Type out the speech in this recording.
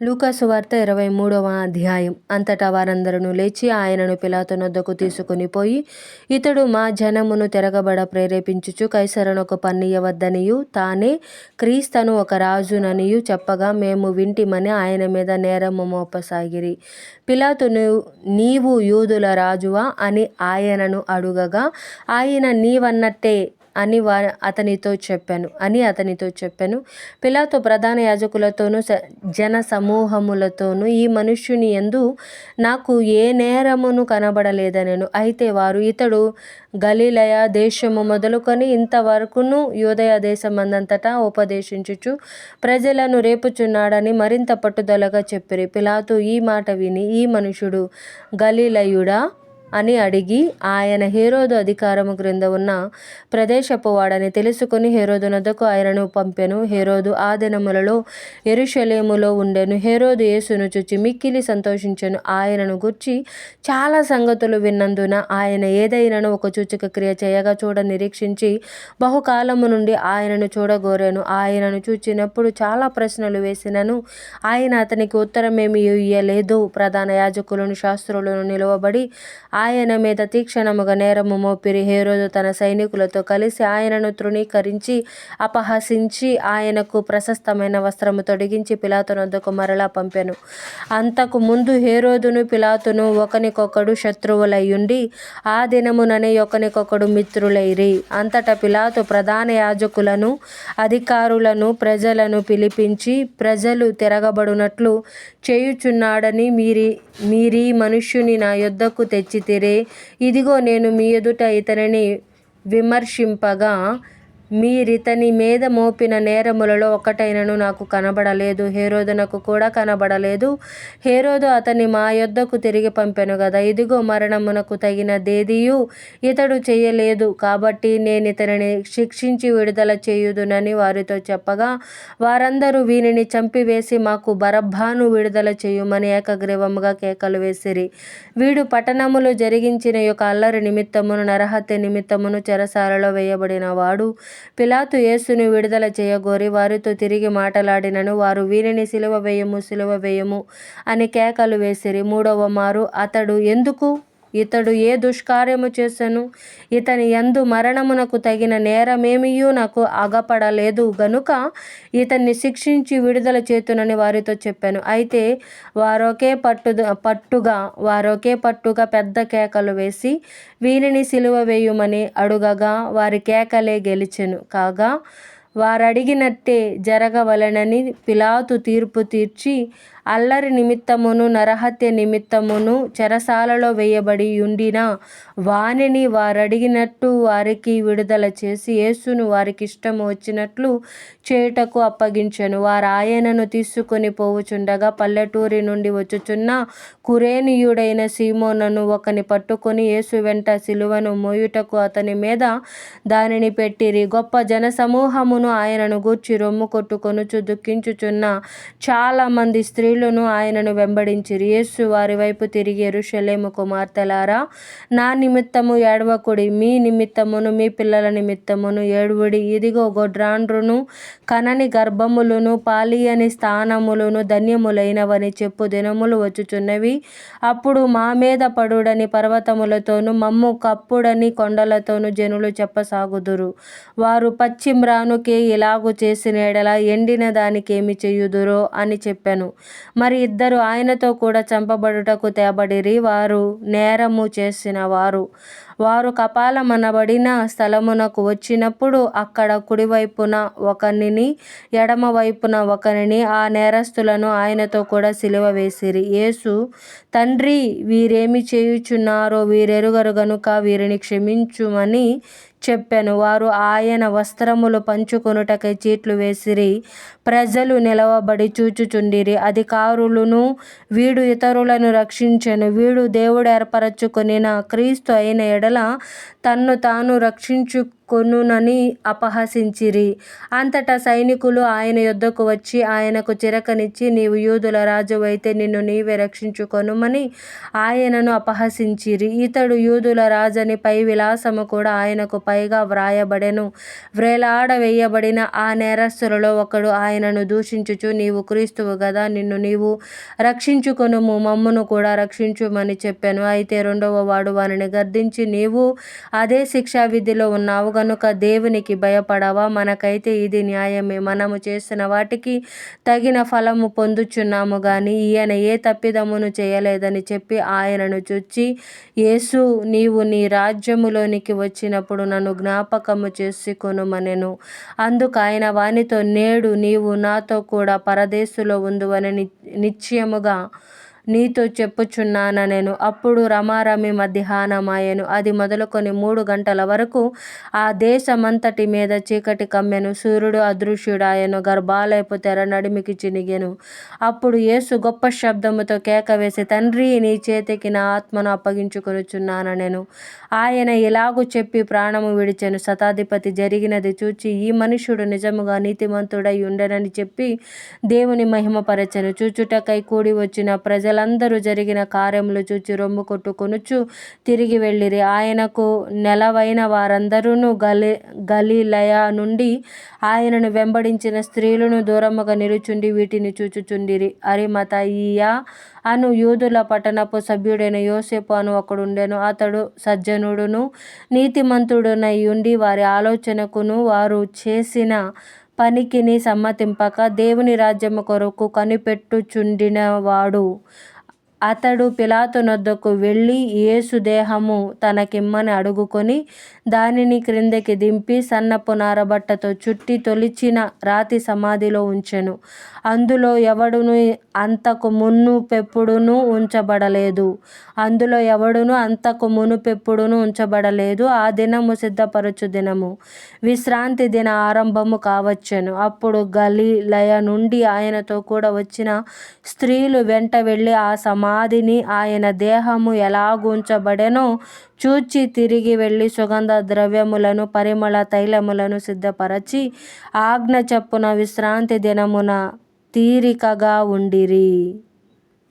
లూకాసు వార్త 23వ అధ్యాయం. అంతటా వారందరూ లేచి ఆయనను పిలాతు నొద్దకు తీసుకుని పోయి, ఇతడు మా జనమును తిరగబడ ప్రేరేపించుచు కైసరునకు పన్నియవద్దనియు తానే క్రీస్తను ఒక రాజుననియు చెప్పగా మేము వింటిమని ఆయన మీద నేరము మోపసాగిరి. పిలాతు నీవు యూదుల రాజువా అని ఆయనను అడుగగా, ఆయన నీవన్నట్టే అని అతనితో చెప్పాను. పిలాతు ప్రధాన యాజకులతోనూ జన సమూహములతోనూ ఈ మనుష్యుని యందు నాకు ఏ నేరమును కనబడలేదనెను. అయితే వారు ఇతడు గలిలయ దేశము మొదలుకొని ఇంతవరకును యూదయ దేశమందంతటా ఉపదేశించుచు ప్రజలను రేపుచున్నాడని మరింత పట్టుదలగా చెప్పిరి. పిలాతు ఈ మాట విని, ఈ మనుష్యుడు గలిలయుడా అని అడిగి, ఆయన హేరోదు అధికారము క్రింద ఉన్న ప్రదేశపు వాడని తెలుసుకుని హేరోదు నొద్దకు ఆయనను పంపెను. హేరోదు ఆ దినములలో యెరూషలేములో ఉండెను. హేరోదు యేసును చూచి మిక్కిలి సంతోషించెను. ఆయనను గూర్చి చాలా సంగతులు విన్నందున ఆయన ఏదైనను ఒక సూచక క్రియ చేయగా చూడ నిరీక్షించి బహుకాలము నుండి ఆయనను చూడగోరెను. ఆయనను చూచినప్పుడు చాలా ప్రశ్నలు వేసినను ఆయన అతనికి ఉత్తరమేమీ ఇయ్యలేదు. ప్రధాన యాజకులను శాస్త్రులను నిలువబడి ఆయన మీద తీక్షణముగా నేరము మోపిరి. హేరోదు తన సైనికులతో కలిసి ఆయనను తృణీకరించి అపహసించి ఆయనకు ప్రశస్తమైన వస్త్రము తొడిగించి పిలాతు నొద్దకు మరలా పంపెను. అంతకు ముందు హేరోదును పిలాతును ఒకనికొకడు శత్రువులయ్యుండి ఆ దినముననే ఒకనికొకడు మిత్రులైరి. అంతటా పిలాతు ప్రధాన యాజకులను, అధికారులను, ప్రజలను పిలిపించి, ప్రజలు తిరగబడునట్లు చేయుచున్నాడని మీరీ మనుష్యుని నా యొద్దకు తెచ్చితిరే. ఇదిగో నేను మీ ఎదుట ఇతనిని విమర్శింపగా మీరితని మీద మోపిన నేరములలో ఒకటైనను నాకు కనబడలేదు. హేరోదునకు కూడా కనబడలేదు. హేరోదు అతన్ని మా యొద్దకు తిరిగి పంపెను గదా. ఇదిగో మరణమునకు తగినదేదియూ ఇతడు చేయలేదు. కాబట్టి నేనితనిని శిక్షించి విడుదల చేయుదునని వారితో చెప్పగా, వారందరూ వీనిని చంపివేసి మాకు బరబ్బను విడుదల చేయుమని ఏకగ్రీవముగా కేకలు వేసిరి. వీడు పట్టణములో జరిగించిన యొక్క అల్లరి నిమిత్తమును నరహత్య నిమిత్తమును చెరసాలలో వేయబడినవాడు. పిలాతు యేసును విడుదల చేయగోరి వారితో తిరిగి మాటలాడినను వారు వీనిని సిలువ వేయము అని కేకలు వేసిరి. మూడవ మారు ఇతడు ఏ దుష్కార్యము చేసెను? ఇతని యందు మరణమునకు తగిన నేరమేమియూ నాకు అగపడలేదు గనుక ఇతన్ని శిక్షించి విడుదల చేతునని వారితో చెప్పాను. అయితే వారొకే పట్టుగా పెద్ద కేకలు వేసి వీనిని సిలువ వేయుమని అడుగగా వారి కేకలే గెలిచెను. కాగా వారడిగినట్టే జరగవలెనని పిలాతు తీర్పు తీర్చి అల్లరి నిమిత్తమును నరహత్య నిమిత్తమును చెరసాలలో వేయబడి యుండిన వానిని వారడిగినట్టు వారికి విడుదల చేసి యేసును వారికిష్టము వచ్చినట్లు చేయుటకు అప్పగించెను. వారు ఆయనను తీసుకొని పోవుచుండగా పల్లెటూరి నుండి వచ్చుచున్న కురేనీయుడైన సీమోనను ఒకని పట్టుకొని యేసు వెంట సిలువను మోయుటకు అతని మీద దానిని పెట్టిరి. గొప్ప జనసమూహమును ఆయనను గూర్చి రొమ్ము కొట్టుకొనుచు దుఃఖించుచున్న చాలా మంది స్త్రీలను ఆయనను వెంబడించిరి. యేసు వారి వైపు తిరిగి, యెరూషలేము కుమార్తెలారా, నా నిమిత్తము ఏడవకుడి, మీ నిమిత్తమును మీ పిల్లల నిమిత్తమును ఏడువుడి. ఇదిగో గొడ్రాండ్రును కనని గర్భములను పాలియని స్థానములను ధన్యములైనవని చెప్పు దినములు వచ్చుచున్నవి. అప్పుడు మా మీద పడుడని పర్వతములతోనూ మమ్ము కప్పుడని కొండలతోనూ జనులు చెప్పసాగుదురు. వారు పచ్చిమ్రానుకే ఇలాగు చేసిన ఎడల ఎండిన దానికేమి చేయుదురో అని చెప్పెను. మరి ఇద్దరు ఆయనతో కూడా చంపబడుటకు తేబడిరి. వారు నేరము చేసిన వారు కపాలమనబడిన స్థలమునకు వచ్చినప్పుడు అక్కడ కుడివైపున ఒకనిని ఎడమ వైపున ఒకనిని ఆ నేరస్తులను ఆయనతో కూడా సిలువ వేసిరి. యేసు, తండ్రి, వీరేమి చేయుచున్నారో వీరెరుగరు గనుక వీరిని క్షమించుమని చెప్పెను. వారు ఆయన వస్త్రములు పంచుకొనుటకై చీట్లు వేసిరి. ప్రజలు నిలవబడి చూచుచుండిరి. అధికారులను, వీడు ఇతరులను రక్షించెను, వీడు దేవుడు ఏర్పరచుకొనిన క్రీస్తు అయిన ఎడల తన్ను తాను కొనునని అపహసించిరి. అంతటా సైనికులు ఆయన యొద్దకు వచ్చి ఆయనకు చిరకనిచ్చి, నీవు యూదుల రాజువైతే నిన్ను నీవే రక్షించుకొనుమని ఆయనను అపహసించిరి. ఇతడు యూదుల రాజని పై విలాసము కూడా ఆయనకు పైగా వ్రాయబడెను. వ్రేలాడవేయబడిన ఆ నేరస్తులలో ఒకడు ఆయనను దూషించుచు, నీవు క్రీస్తువు గదా, నిన్ను నీవు రక్షించుకొనుము, మమ్మును కూడా రక్షించుమని చెప్పెను. అయితే రెండవ వాడు వానిని గద్దించి, నీవు అదే శిక్షా విధిలో ఉన్నావు గనుక దేవునికి భయపడవా? మనకైతే ఇది న్యాయమే. మనము చేసిన వాటికి తగిన ఫలము పొందుచున్నాము గాని ఈయన ఏ తప్పిదమును చేయలేదని చెప్పి ఆయనను చూచి, యేసు, నీవు నీ రాజ్యములోనికి వచ్చినప్పుడు నన్ను జ్ఞాపకము చేసుకొనుమనెను. అందుకాయన వానితో, నేడు నీవు నాతో కూడా పరదేశులో ఉందువని నిశ్చయముగా నీతో చెప్పుచున్నానెను. అప్పుడు రమారమి మధ్యాహ్నమాయెను. అది మొదలుకొని 3 గంటల వరకు ఆ దేశమంతటి మీద చీకటి కమ్మెను. సూర్యుడు అదృశ్యుడాయెను. గర్భాలయపు తెర నడిమికి చినిగెను. అప్పుడు యేసు గొప్ప శబ్దముతో కేక వేసి, తండ్రి, నీ చేతికి నా ఆత్మను అప్పగించుకొనుచున్నానెను. ఆయన ఇలాగు చెప్పి ప్రాణము విడిచెను. శతాధిపతి జరిగినది చూచి, ఈ మనుష్యుడు నిజముగా నీతిమంతుడై ఉండెనని చెప్పి దేవుని మహిమపరచెను. చూచుటకై కూడి వచ్చిన ప్రజలందరూ జరిగిన కార్యములు చూచి రొమ్ము కొట్టుకొనుచు తిరిగి వెళ్ళిరి. ఆయనకు నెలవైన వారందరూను గలిలయ నుండి ఆయనను వెంబడించిన స్త్రీలను దూరముగా నిలుచుండి వీటిని చూచుచుండిరి. అరిమతయియ అను యూదుల పట్టణపు సభ్యుడైన యోసేపు అను ఒకడుండెను. అతడు సజ్జనుడును నీతిమంతుడునై ఉండి వారి ఆలోచనకును వారు చేసిన పనికిని సమ్మతింపక దేవుని రాజ్యము కొరకు కనిపెట్టుచుండినవాడు. అతడు పిలాతు నొద్దకు వెళ్ళి యేసు దేహము తనకిమ్మని అడుగుకొని దానిని క్రిందకి దింపి సన్నపు నారబట్టతో చుట్టి తొలిచిన రాతి సమాధిలో ఉంచెను. అందులో ఎవడును అంతకు మునుపెప్పుడునూ ఉంచబడలేదు. ఆ దినము సిద్ధపరచు దినము, విశ్రాంతి దిన ఆరంభము కావచ్చెను. అప్పుడు గలిలయ నుండి ఆయనతో కూడా వచ్చిన స్త్రీలు వెంట వెళ్ళి ఆ సమాధిని ఆయన దేహము ఎలాగుంచబడెనో చూచి తిరిగి వెళ్ళి సుగంధ ద్రవ్యములను పరిమళ తైలములను సిద్ధపరచి ఆజ్ఞ చొప్పున విశ్రాంతి దినమున తీరికగా ఉండిరి.